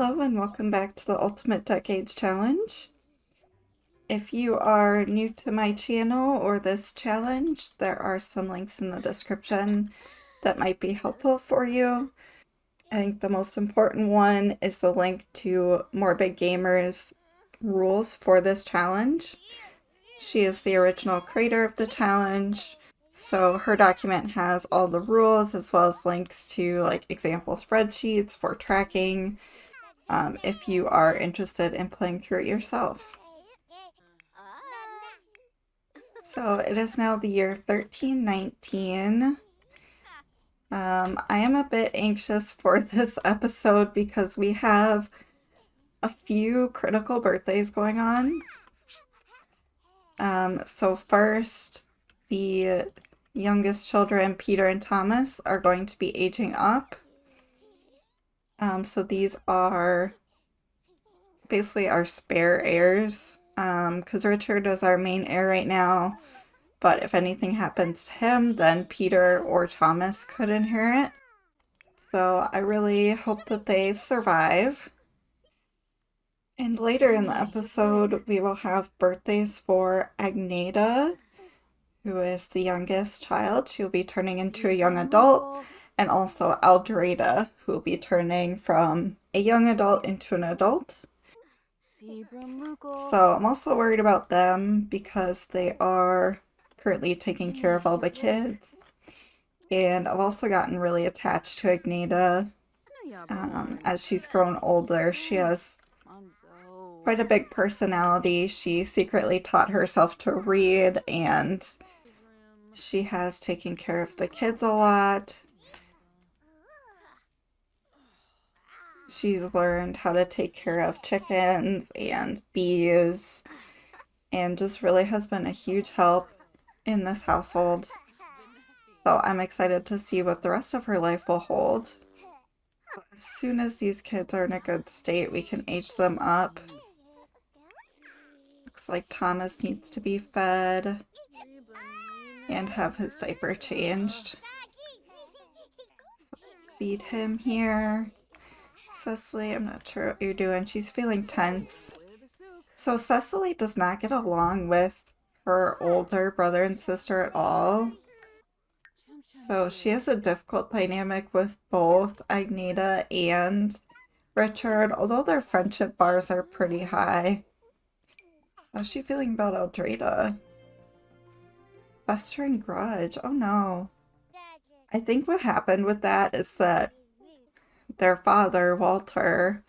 Hello and welcome back to the Ultimate Decades Challenge. If you are new to my channel or this challenge, there are some links in the description that might be helpful for you. I think the most important one is the link to Morbid Gamer's rules for this challenge. She is the original creator of the challenge, so her document has all the rules as well as links to like example spreadsheets for tracking if you are interested in playing through it yourself. So it is now the year 1319. I am a bit anxious for this episode because we have a few critical birthdays going on. So first, the youngest children, Peter and Thomas, are going to be aging up. So these are basically our spare heirs, because Richard is our main heir right now, but if anything happens to him, then Peter or Thomas could inherit. So I really hope that they survive. And later in the episode, we will have birthdays for Agneta, who is the youngest child. She'll be turning into a young adult, and also Aldreda, who will be turning from a young adult into an adult. So I'm also worried about them because they are currently taking care of all the kids. And I've also gotten really attached to Agneta. As she's grown older, she has quite a big personality. She secretly taught herself to read, and she has taken care of the kids a lot. She's learned how to take care of chickens and bees, and just really has been a huge help in this household. So I'm excited to see what the rest of her life will hold. As soon as these kids are in a good state, we can age them up. Looks like Thomas needs to be fed and have his diaper changed. So feed him here. Cecily, I'm not sure what you're doing. She's feeling tense. So Cecily does not get along with her older brother and sister at all. So she has a difficult dynamic with both Agneta and Richard, although their friendship bars are pretty high. How's she feeling about Aldreda? Festering grudge. Oh no. I think what happened with that is that their father, Walter,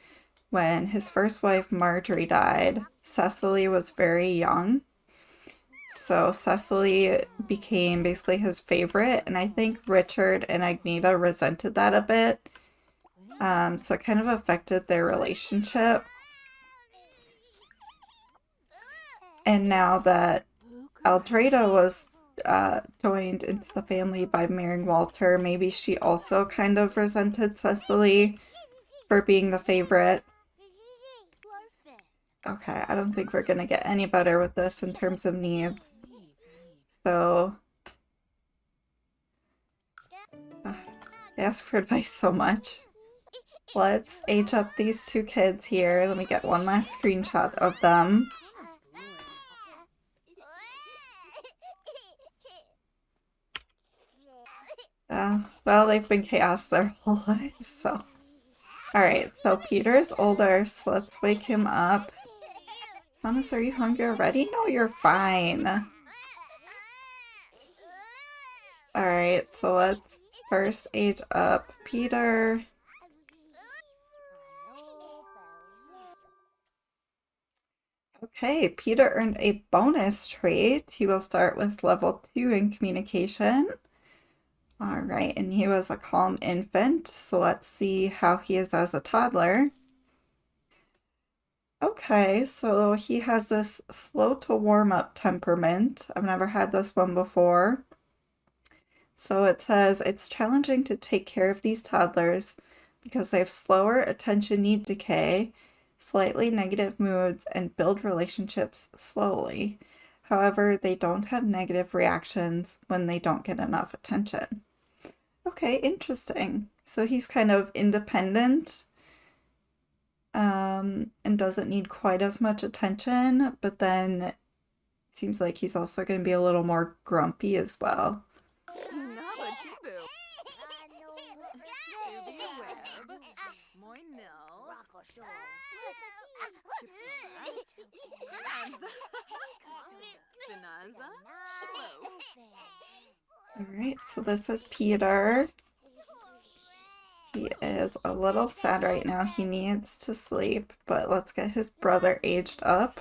when his first wife Marjorie died, Cecily was very young. So Cecily became basically his favorite, and I think Richard and Agneta resented that a bit. So it kind of affected their relationship. And now that Aldreda was joined into the family by marrying Walter, maybe she also kind of resented Cecily for being the favorite. Okay, I don't think we're gonna get any better with this in terms of needs. So, I ask for advice so much. Let's age up these two kids here. Let me get one last screenshot of them. Well, they've been chaos their whole lives, so. Alright, so Peter's older, so let's wake him up. Thomas, are you hungry already? No, you're fine. Alright, so let's first age up Peter. Okay, Peter earned a bonus trait. He will start with level 2 in communication. Alright, and he was a calm infant, so let's see how he is as a toddler. Okay, so he has this slow to warm up temperament. I've never had this one before. So it says it's challenging to take care of these toddlers because they have slower attention need decay, slightly negative moods, and build relationships slowly. However, they don't have negative reactions when they don't get enough attention. Okay, interesting. So he's kind of independent and doesn't need quite as much attention, but then it seems like he's also going to be a little more grumpy as well. Alright, so this is Peter. He is a little sad right now. He needs to sleep, but let's get his brother aged up.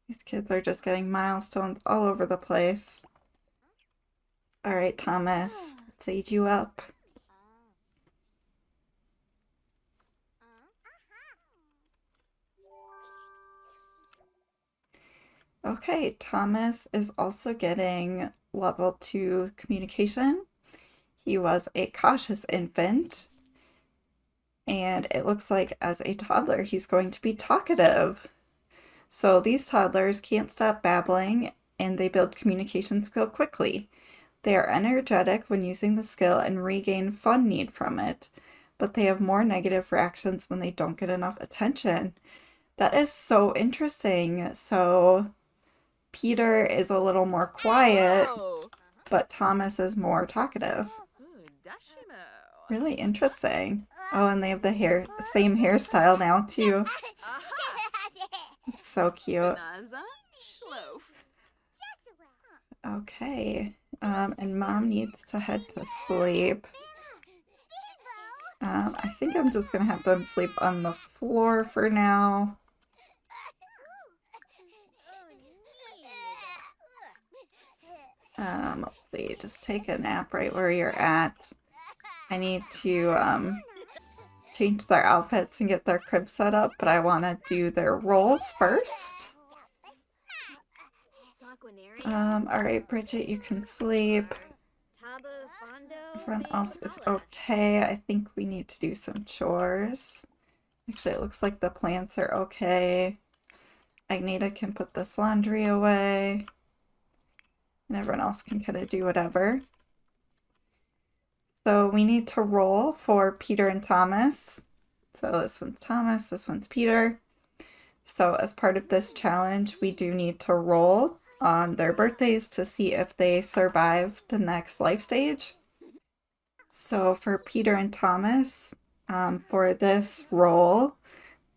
These kids are just getting milestones all over the place. Alright, Thomas, let's age you up. Okay, Thomas is also getting level 2 communication. He was a cautious infant, and it looks like as a toddler he's going to be talkative. So these toddlers can't stop babbling, and they build communication skill quickly. They are energetic when using the skill and regain fun need from it, but they have more negative reactions when they don't get enough attention. That is so interesting. So Peter is a little more quiet, but Thomas is more talkative. Really interesting. Oh, and they have the same hairstyle now too. It's so cute. Okay, and Mom needs to head to sleep. I think I'm just gonna have them sleep on the floor for now. Let's see, just take a nap right where you're at. I need to change their outfits and get their crib set up, but I want to do their roles first. Alright, Bridget, you can sleep. Everyone else is okay. I think we need to do some chores. Actually, it looks like the plants are okay. Agneta can put this laundry away. And everyone else can kind of do whatever. So we need to roll for Peter and Thomas. So this one's Thomas, this one's Peter. So as part of this challenge, we do need to roll on their birthdays to see if they survive the next life stage. So for Peter and Thomas, for this roll,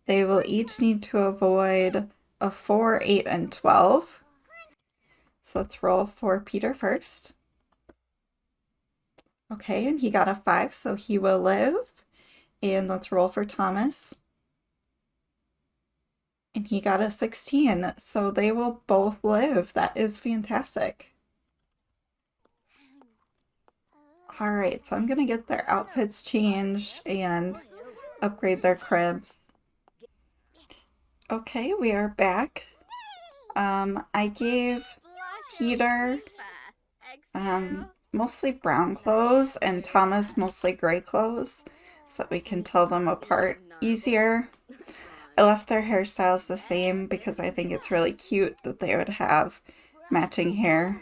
they will each need to avoid a 4, 8, and 12. So let's roll for Peter first. Okay, and he got a 5, so he will live. And let's roll for Thomas. And he got a 16, so they will both live. That is fantastic. Alright, so I'm gonna get their outfits changed and upgrade their cribs. Okay, we are back. I gave Peter mostly brown clothes and Thomas mostly gray clothes so that we can tell them apart easier. I left their hairstyles the same because I think it's really cute that they would have matching hair.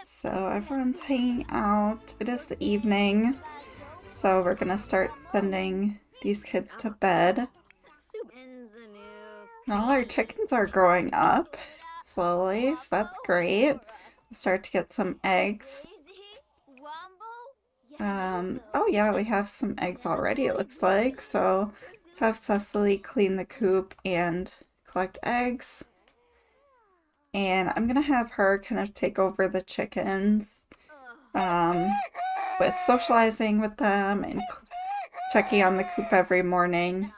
So everyone's hanging out. It is the evening, so we're gonna start sending these kids to bed. And all our chickens are growing up slowly, so that's great. We'll start to get some eggs. Oh yeah, we have some eggs already, it looks like. So let's have Cecily clean the coop and collect eggs. And I'm gonna have her kind of take over the chickens with socializing with them and checking on the coop every morning.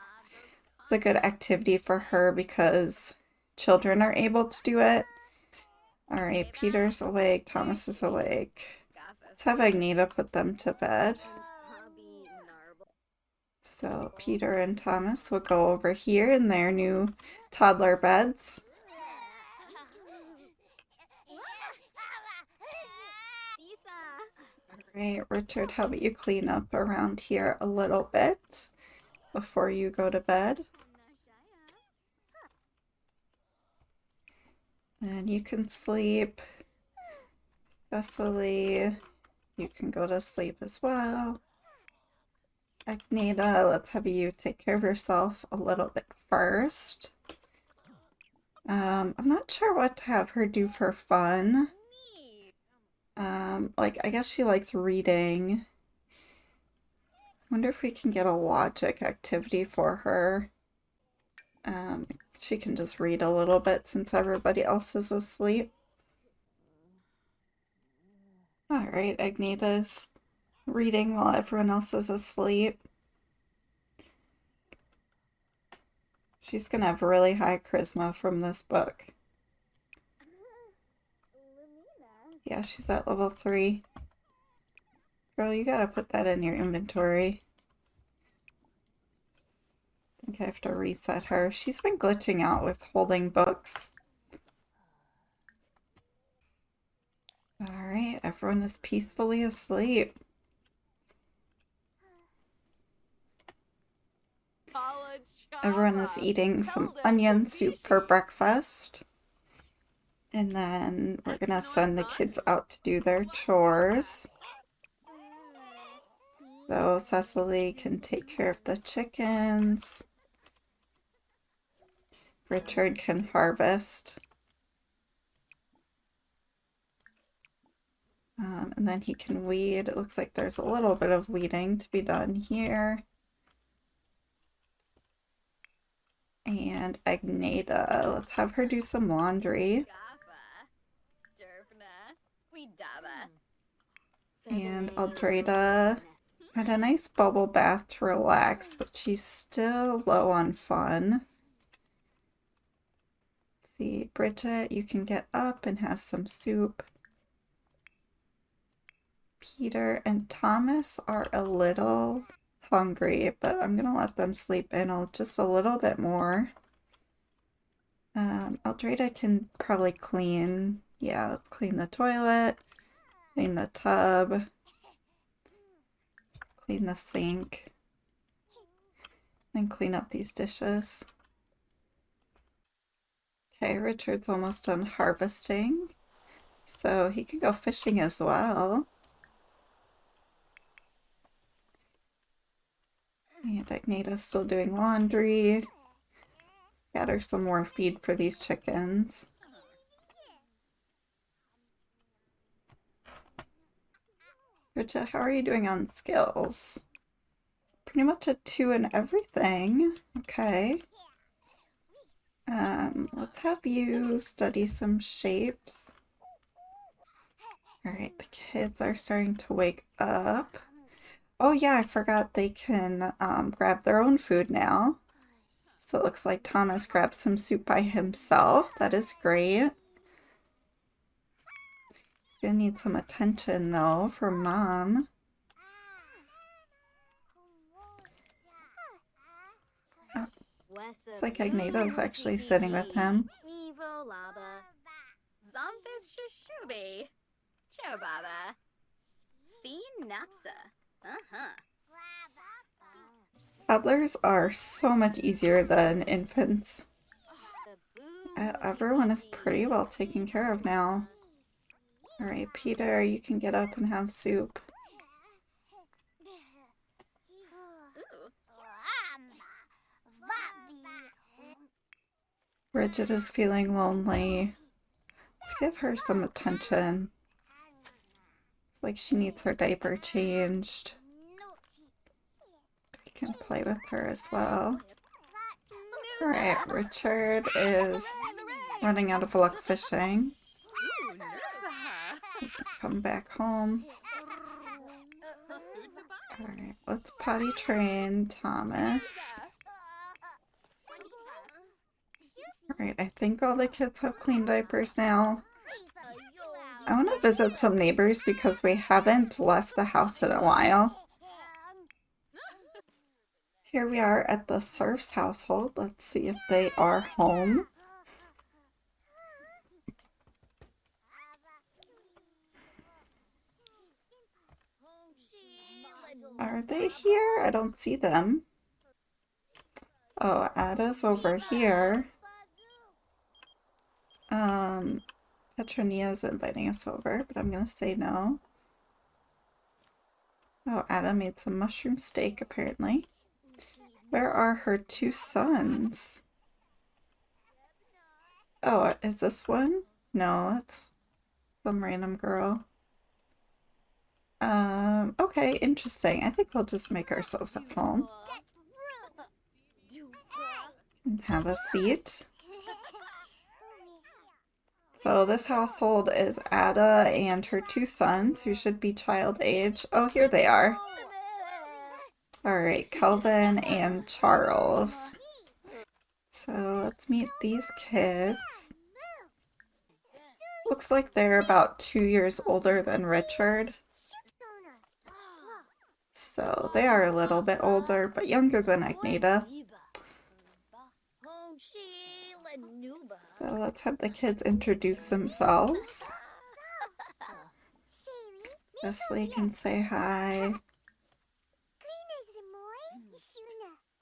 It's a good activity for her because children are able to do it. Alright, Peter's awake, Thomas is awake. Let's have Agneta put them to bed. So Peter and Thomas will go over here in their new toddler beds. Alright, Richard, how about you clean up around here a little bit before you go to bed? And you can sleep. Cecily, you can go to sleep as well. Agneta, let's have you take care of yourself a little bit first. I'm not sure what to have her do for fun. Like, I guess she likes reading. Wonder if we can get a logic activity for her. She can just read a little bit since everybody else is asleep. Alright, Agneta's reading while everyone else is asleep. She's gonna have really high charisma from this book. Yeah, she's at level 3. Girl, you gotta put that in your inventory. I think I have to reset her. She's been glitching out with holding books. Alright, everyone is peacefully asleep. Everyone is eating some onion soup for breakfast. And then we're gonna send the kids out to do their chores. So Cecily can take care of the chickens. Richard can harvest. And then he can weed. It looks like there's a little bit of weeding to be done here. And Agneta, let's have her do some laundry. And Aldreda had a nice bubble bath to relax, but she's still low on fun. Let's see, Bridget, you can get up and have some soup. Peter and Thomas are a little hungry, but I'm gonna let them sleep in just a little bit more. Aldreda can probably clean. Yeah, let's clean the toilet, clean the tub, clean the sink, and clean up these dishes. Okay, Richard's almost done harvesting, so he can go fishing as well. And Agneta's still doing laundry. Scatter some more feed for these chickens. Bridget, how are you doing on skills? Pretty much a 2 in everything. Okay. Let's have you study some shapes. Alright, the kids are starting to wake up. Oh yeah, I forgot they can grab their own food now. So it looks like Thomas grabbed some soup by himself. That is great. He's gonna need some attention though from Mom. Oh, it's like Agneta is actually sitting with him. Toddlers are so much easier than infants. Everyone is pretty well taken care of now. Alright, Peter, you can get up and have soup. Bridget is feeling lonely. Let's give her some attention. It's like she needs her diaper changed. We can play with her as well. Alright, Richard is running out of luck fishing. He can come back home. Alright, let's potty train Thomas. Alright, I think all the kids have clean diapers now. I want to visit some neighbors because we haven't left the house in a while. Here we are at the Serfs household. Let's see if they are home. Are they here? I don't see them. Oh, Ada's over here. Petronia's inviting us over, but I'm gonna say no. Oh, Ada made some mushroom steak, apparently. Where are her two sons? Oh, is this one? No, it's some random girl. Okay, interesting. I think we'll just make ourselves at home. And have a seat. So this household is Ada and her two sons, who should be child age. Oh, here they are. Alright, Calvin and Charles. So let's meet these kids. Looks like they're about 2 years older than Richard. So they are a little bit older, but younger than Agneta. So let's have the kids introduce themselves. Cecily can say hi.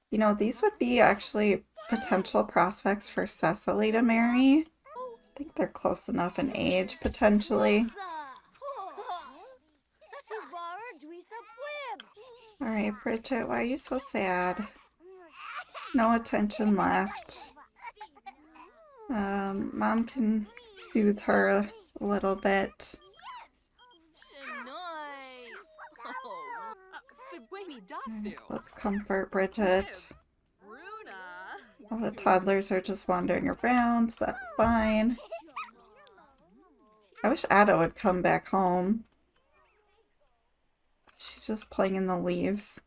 You know, these would be actually potential prospects for Cecily to marry. I think they're close enough in age, potentially. Alright, Bridget, why are you so sad? No attention left. Mom can soothe her a little bit. Let's comfort Bridget. All the toddlers are just wandering around, so that's fine. I wish Ada would come back home. She's just playing in the leaves.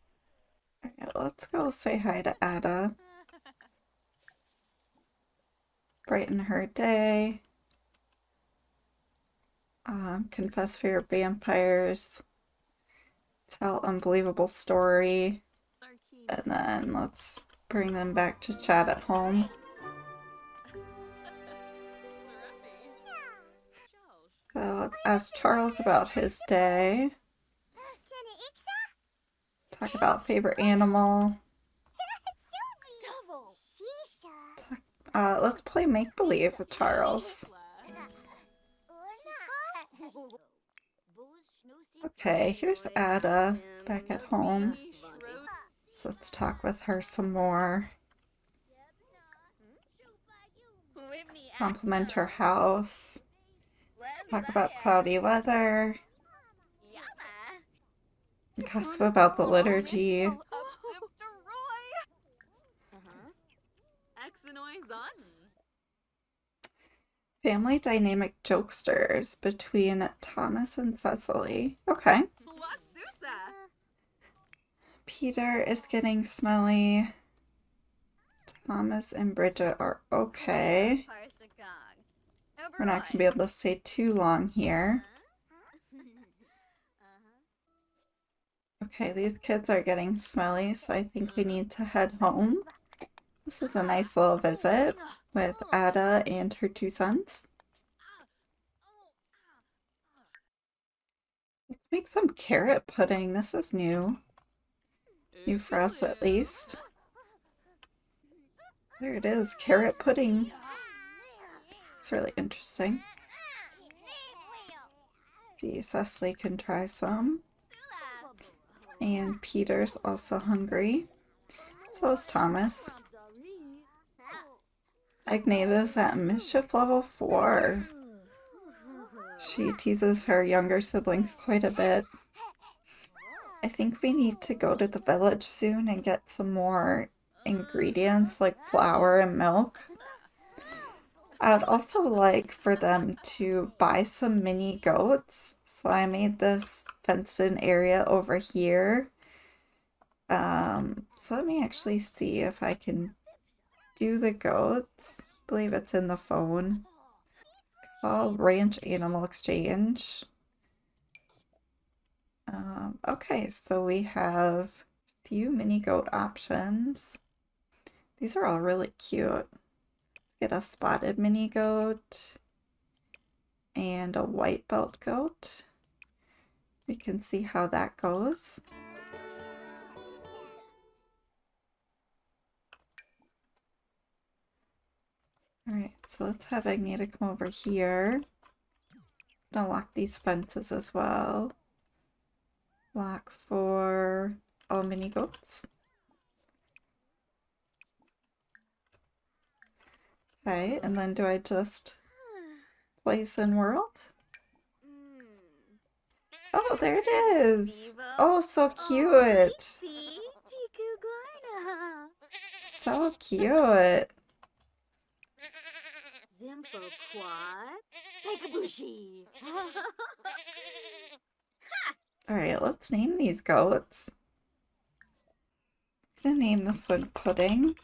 Okay, let's go say hi to Ada. Brighten her day. Confess for your vampires. Tell unbelievable story. And then let's bring them back to chat at home. So let's ask Charles about his day. Talk about favorite animal. Let's play make-believe with Charles. Okay, here's Ada back at home. So let's talk with her some more. Compliment her house. Talk about cloudy weather. Gossip about the liturgy. Family dynamic jokesters between Thomas and Cecily. Okay. Peter is getting smelly. Thomas and Bridget are okay. We're not going to be able to stay too long here. Okay, these kids are getting smelly, so I think we need to head home. This is a nice little visit with Ada and her two sons. Let's make some carrot pudding. This is new. New for us, at least. There it is, carrot pudding. It's really interesting. See, Cecily can try some. And Peter's also hungry. So is Thomas. Agneta's at mischief level 4. She teases her younger siblings quite a bit. I think we need to go to the village soon and get some more ingredients like flour and milk. I would also like for them to buy some mini goats. So I made this fenced-in area over here. So let me actually see if I can do the goats. I believe it's in the phone. Call Ranch Animal Exchange. Okay, so we have a few mini goat options. These are all really cute. Get a spotted mini goat and a white belt goat. We can see how that goes. Alright, so let's have Agneta come over here. Unlock these fences as well. Black for all mini goats. Okay, and then do I just place in world? Oh, there it is! Oh, so cute! So cute! Alright, let's name these goats. I'm gonna name this one Pudding.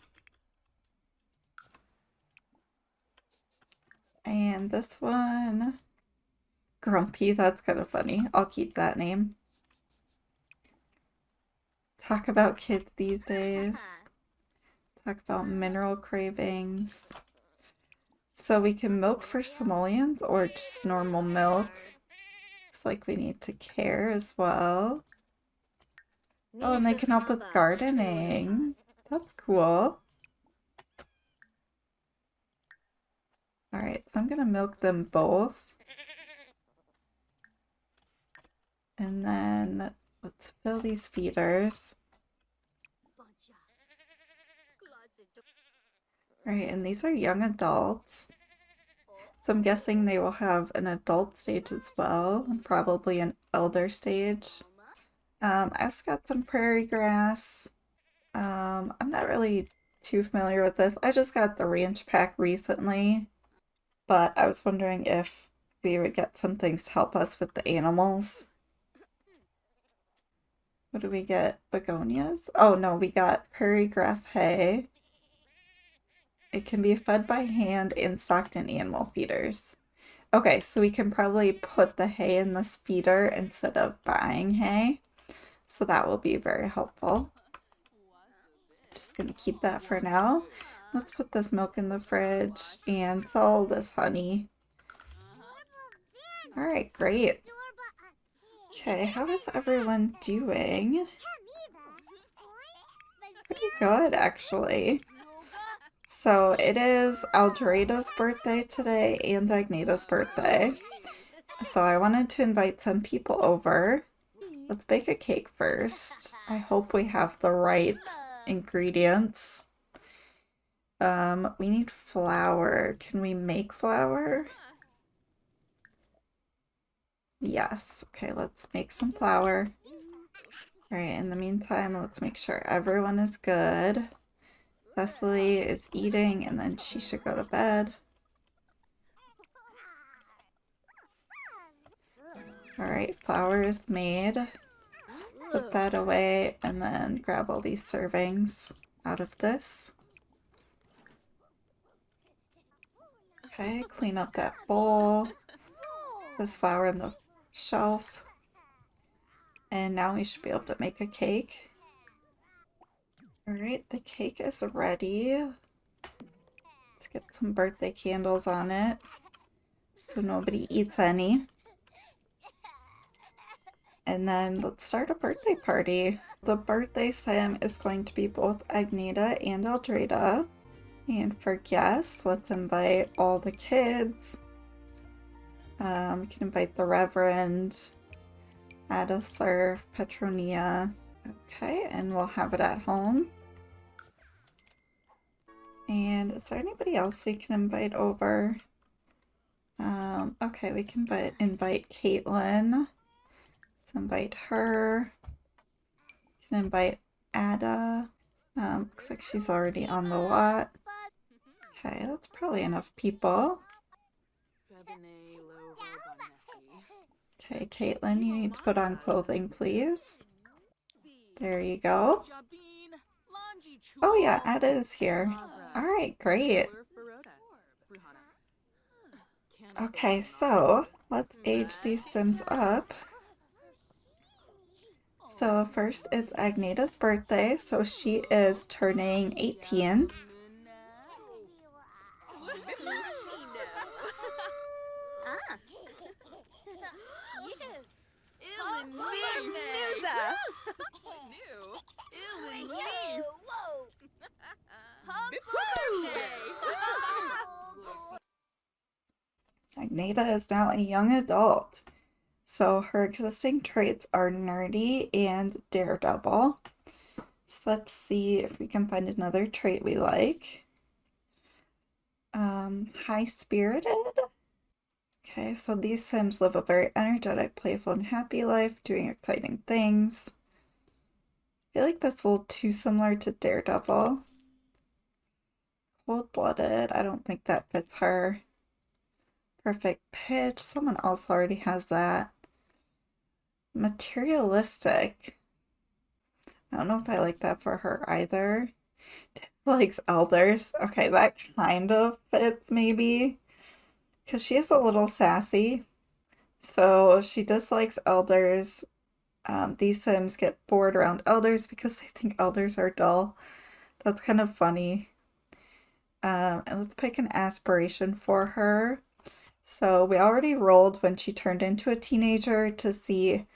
And this one Grumpy. That's kind of funny. I'll keep that name. Talk about kids these days. Talk about mineral cravings. So we can milk for simoleons or just normal milk. Looks like we need to care as well. Oh, and they can help with gardening. That's cool. Alright, so I'm gonna milk them both. And then let's fill these feeders. Alright, and these are young adults. So I'm guessing they will have an adult stage as well, and probably an elder stage. I also got some prairie grass. I'm not really too familiar with this. I just got the ranch pack recently, but I was wondering if we would get some things to help us with the animals. What do we get? Begonias? Oh no, we got prairie grass hay. It can be fed by hand and stocked in animal feeders. Okay, so we can probably put the hay in this feeder instead of buying hay. So that will be very helpful. Just gonna keep that for now. Let's put this milk in the fridge and sell this honey. Alright, great. Okay, how is everyone doing? Pretty good, actually. So it is Aldreda's birthday today and Agneta's birthday. So I wanted to invite some people over. Let's bake a cake first. I hope we have the right ingredients. We need flour. Can we make flour? Yes. Okay, let's make some flour. Alright, in the meantime, let's make sure everyone is good. Cecily is eating and then she should go to bed. Alright, flour is made. Put that away and then grab all these servings out of this. Okay, clean up that bowl. This flour in the shelf. And now we should be able to make a cake. Alright, the cake is ready. Let's get some birthday candles on it so nobody eats any. And then let's start a birthday party. The birthday sim is going to be both Agneta and Aldreda. And for guests, let's invite all the kids. We can invite the Reverend, Ada Serf, Petronia. Okay, and we'll have it at home. And is there anybody else we can invite over? Okay, we can invite Caitlin. Let's invite her. We can invite Ada. Looks like she's already on the lot. Okay, that's probably enough people. Okay, Caitlin, you need to put on clothing, please. There you go. Oh yeah, Ada is here. Alright, great. Okay, so let's age these Sims up. So first it's Agneta's birthday, so she is turning 18. Agneta is now a young adult. So her existing traits are nerdy and daredevil. So let's see if we can find another trait we like. High-spirited. Okay, so these Sims live a very energetic, playful, and happy life, doing exciting things. I feel like that's a little too similar to Daredevil. Cold-blooded, I don't think that fits her. Perfect pitch, someone else already has that. Materialistic. I don't know if I like that for her either. Likes elders. Okay, that kind of fits maybe. Because she is a little sassy. So she dislikes elders. These Sims get bored around elders because they think elders are dull. That's kind of funny. And let's pick an aspiration for her. So we already rolled when she turned into a teenager to see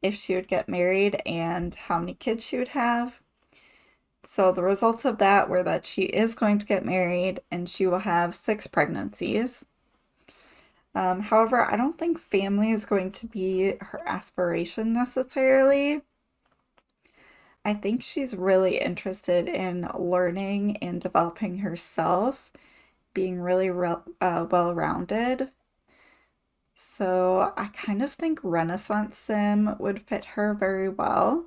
if she would get married and how many kids she would have. So the results of that were that she is going to get married and she will have 6 pregnancies. However, I don't think family is going to be her aspiration necessarily. I think she's really interested in learning and developing herself, being really well-rounded. So I kind of think Renaissance Sim would fit her very well.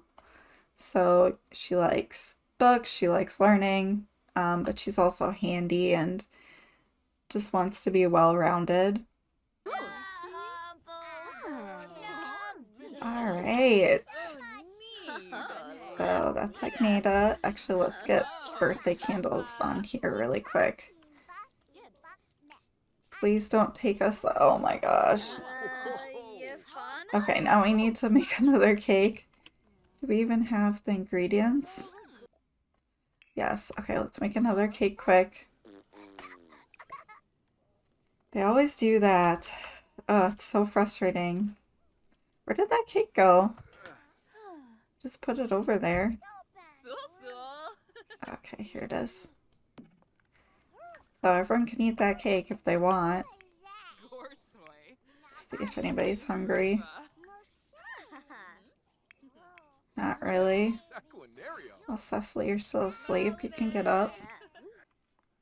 So she likes books, she likes learning, but she's also handy and just wants to be well-rounded. All right. So that's Agneta. Actually, let's get birthday candles on here really quick. Please don't take us. Oh my gosh. Okay, now we need to make another cake. Do we even have the ingredients? Yes. Okay, let's make another cake quick. They always do that. Oh, it's so frustrating. Where did that cake go? Just put it over there. Okay, here it is. So everyone can eat that cake if they want. Let's see if anybody's hungry. Not really. Oh, Cecily, you're still asleep. You can get up.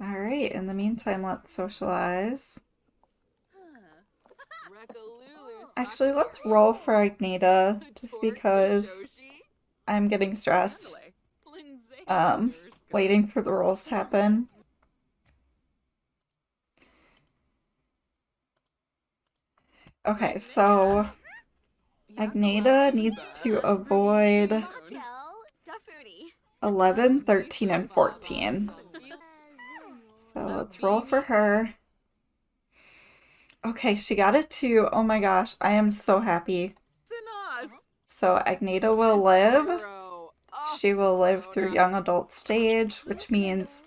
Alright, in the meantime, let's socialize. Actually, let's roll for Agneta, just because I'm getting stressed. Waiting for the rolls to happen. Okay, so Agneta needs to avoid 11, 13, and 14. So let's roll for her. Okay, she got a 2. Oh my gosh, I am so happy. So Agneta will live. She will live through young adult stage, which means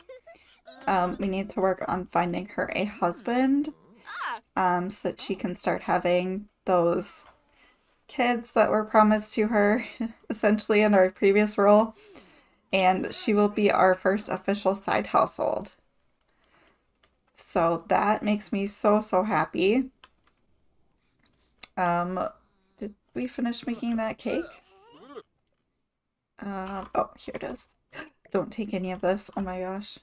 we need to work on finding her a husband so that she can start having those kids that were promised to her essentially in our previous role. And she will be our first official side household. So that makes me so, so happy. Did we finish making that cake? Oh, here it is. Don't take any of this. Oh my gosh.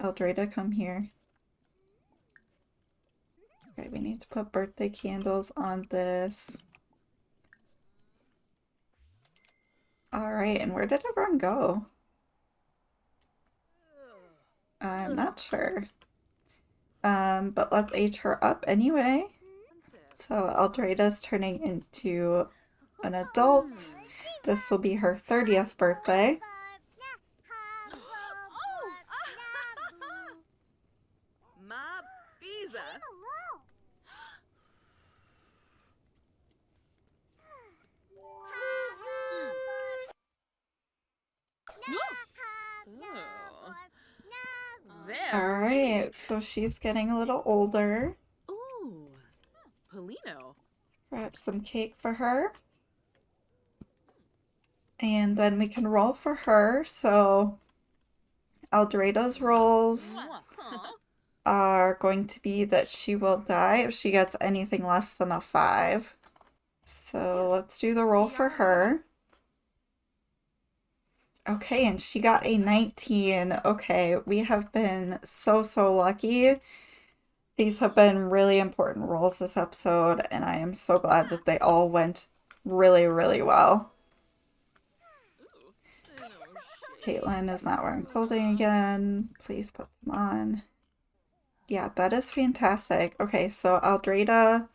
Aldreda, come here. Okay, we need to put birthday candles on this. Alright, and where did everyone go? I'm not sure. But let's age her up anyway. So Aldreda's turning into an adult. This will be her 30th birthday. Alright, so she's getting a little older. Ooh, Polino. Grab some cake for her. And then we can roll for her. So Aldreda's rolls are going to be that she will die if she gets anything less than a 5. So let's do the roll for her. Okay, and she got a 19. Okay, we have been so lucky. These have been really important rolls this episode, and I am so glad that they all went really well. Caitlin is not wearing clothing again. Please put them on. Yeah, that is fantastic. Okay, so Aldreda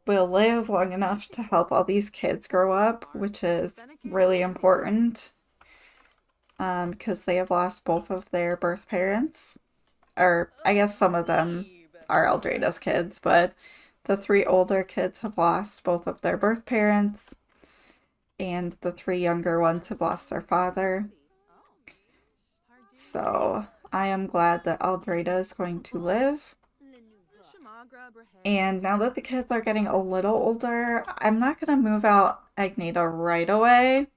will live long enough to help all these kids grow up, which is really important because they have lost both of their birth parents. Or I guess some of them are Aldreda's kids, but the 3 older kids have lost both of their birth parents, and the 3 younger ones have lost their father. So I am glad that Aldreda is going to live. And now that the kids are getting a little older, I'm not going to move out Agneta right away,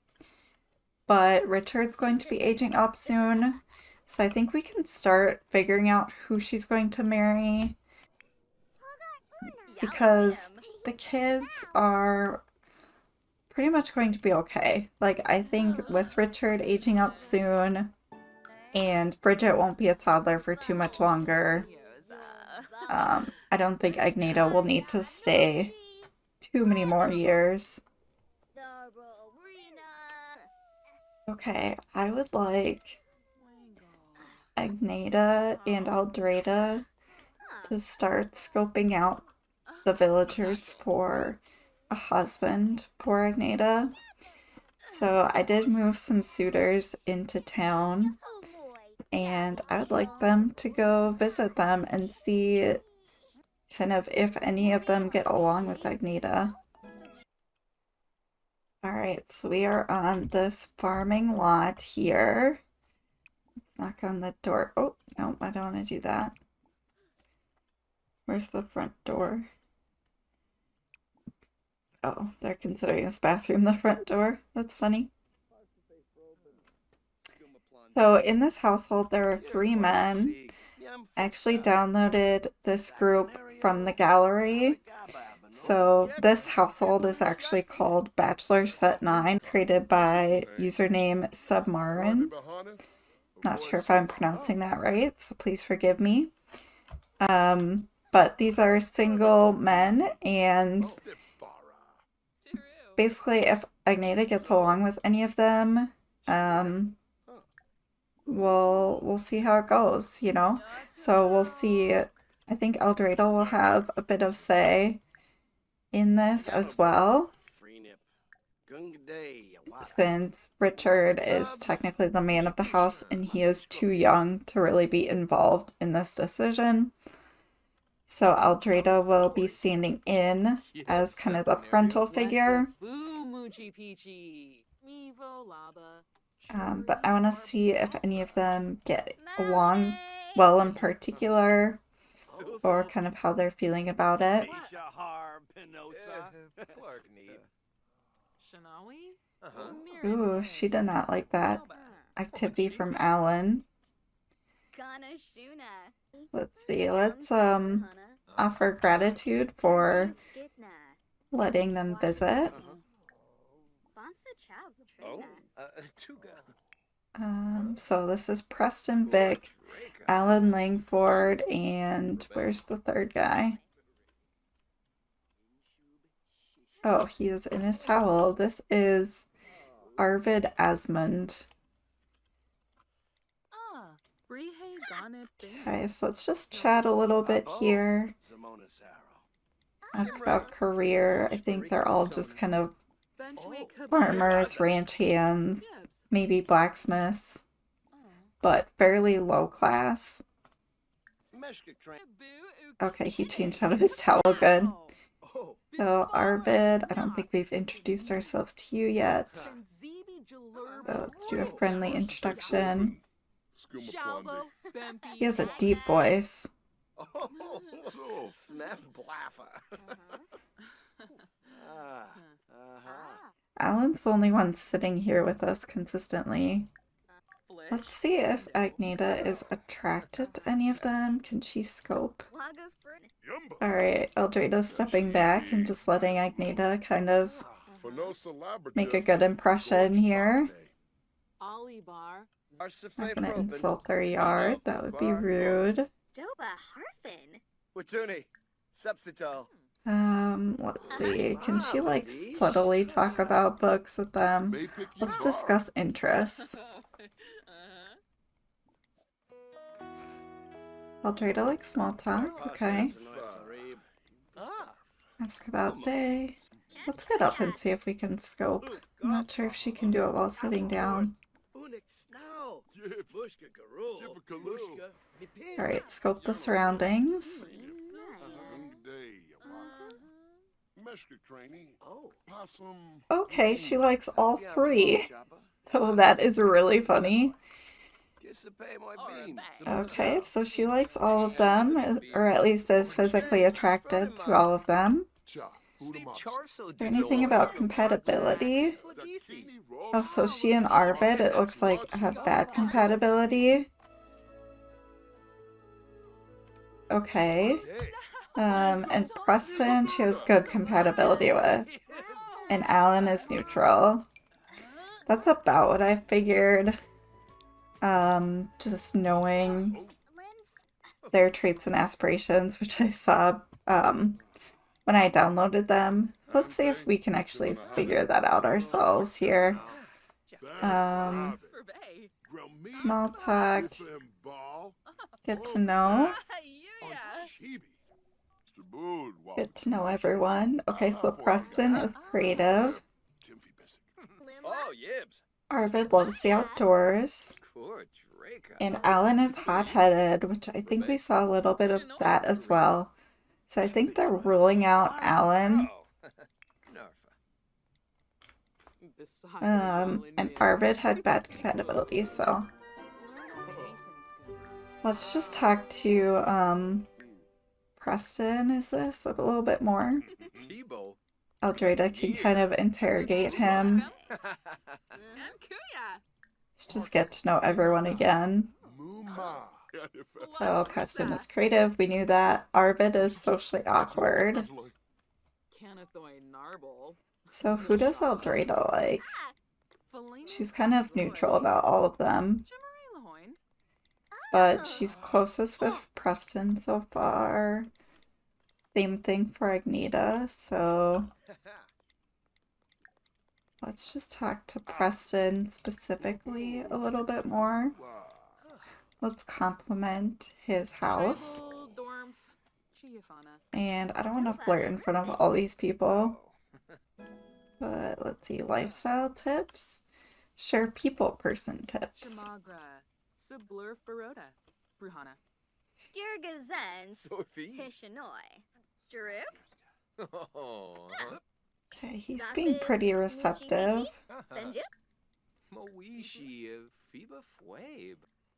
but Richard's going to be aging up soon. So I think we can start figuring out who she's going to marry, because the kids are pretty much going to be okay. Like, I think with Richard aging up soon, and Bridget won't be a toddler for too much longer, I don't think Agneta will need to stay too many more years. Okay, I would like Agneta and Aldreda to start scoping out the villagers for a husband for Agneta. So I did move some suitors into town, and I would like them to go visit them and see kind of if any of them get along with Agneta. Alright, so we are on this farming lot here. Let's knock on the door. Oh, no, I don't want to do that. Where's the front door? Oh, they're considering this bathroom the front door. That's funny. So in this household, there are 3 men. I actually downloaded this group from the gallery. So this household is actually called Bachelor Set 9, created by username cebmarin. Not sure if I'm pronouncing that right, so please forgive me. But these are single men, and basically if Agneta gets along with any of them, we'll see how it goes, you know? So we'll see. I think Aldreda will have a bit of say in this as well, since Richard is technically the man of the house and he is too young to really be involved in this decision. So Aldreda will be standing in as kind of the parental figure. But I want to see if any of them get along well in particular, or kind of how they're feeling about it. Ooh, she did not like that activity from Alan. Let's see, let's offer gratitude for letting them visit. So this is Preston Vic, Alan Langford, and where's the third guy? Oh, he is in his towel. This is Arvid Asmund. Okay, so let's just chat a little bit here. Ask about career. I think they're all just kind of farmers, ranch hands, maybe blacksmiths, but fairly low class. Okay, he changed out of his towel. Good. So Arvid, I don't think we've introduced ourselves to you yet. So let's do a friendly introduction. He has a deep voice. Alan's the only one sitting here with us consistently. Let's see if Agneta is attracted to any of them. Can she scope? Alright, Aldreda's stepping back and just letting Agneta kind of make a good impression here. Ollie Bar. Not gonna insult their yard, that would be rude. Let's see. Can she like subtly talk about books with them? Let's discuss interests. Aldreda like small talk, okay. Ask about day. Let's get up and see if we can scope. I'm not sure if she can do it while sitting down. Alright, scope the surroundings. Okay, she likes all three. Oh, that is really funny. Okay, so she likes all of them, or at least is physically attracted to all of them. Is there anything about compatibility? Oh, so she and Arvid, it looks like, have bad compatibility. Okay. And Preston, she has good compatibility with. And Alan is neutral. That's about what I figured. Just knowing their traits and aspirations, which I saw when I downloaded them. So let's see if we can actually figure that out ourselves here. Small talk. Get to know. Get to know everyone. Okay, so Preston is creative. Arvid loves the outdoors. And Alan is hot-headed, which I think we saw a little bit of that as well. So I think they're ruling out Alan. And Arvid had bad compatibility, so let's just talk to Preston, is this? A little bit more. Aldreda can kind of interrogate him. Let's just get to know everyone again. So Preston is creative, we knew that. Arvid is socially awkward. So who does Aldreda like? She's kind of neutral about all of them. But she's closest with Preston so far. Same thing for Agneta, so let's just talk to Preston specifically a little bit more. Let's compliment his house. And I don't want to flirt in front of all these people. But let's see, lifestyle tips. Share people person tips. Okay, he's being pretty receptive.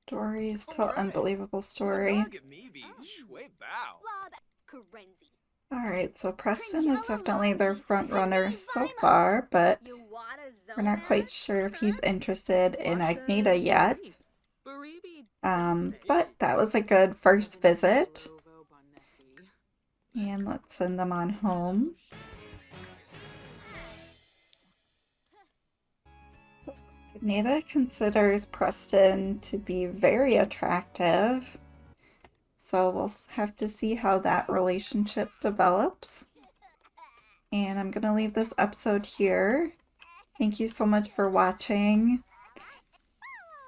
Stories tell unbelievable story. Alright, so Preston is definitely their front runner so far, but we're not quite sure if he's interested in Agneta yet. But that was a good first visit. And let's send them on home. Agneta considers Preston to be very attractive. So we'll have to see how that relationship develops. And I'm going to leave this episode here. Thank you so much for watching.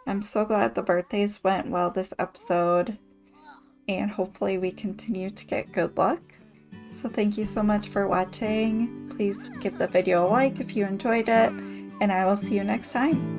I'm so glad the birthdays went well this episode. And hopefully we continue to get good luck. So thank you so much for watching. Please give the video a like if you enjoyed it. And I will see you next time.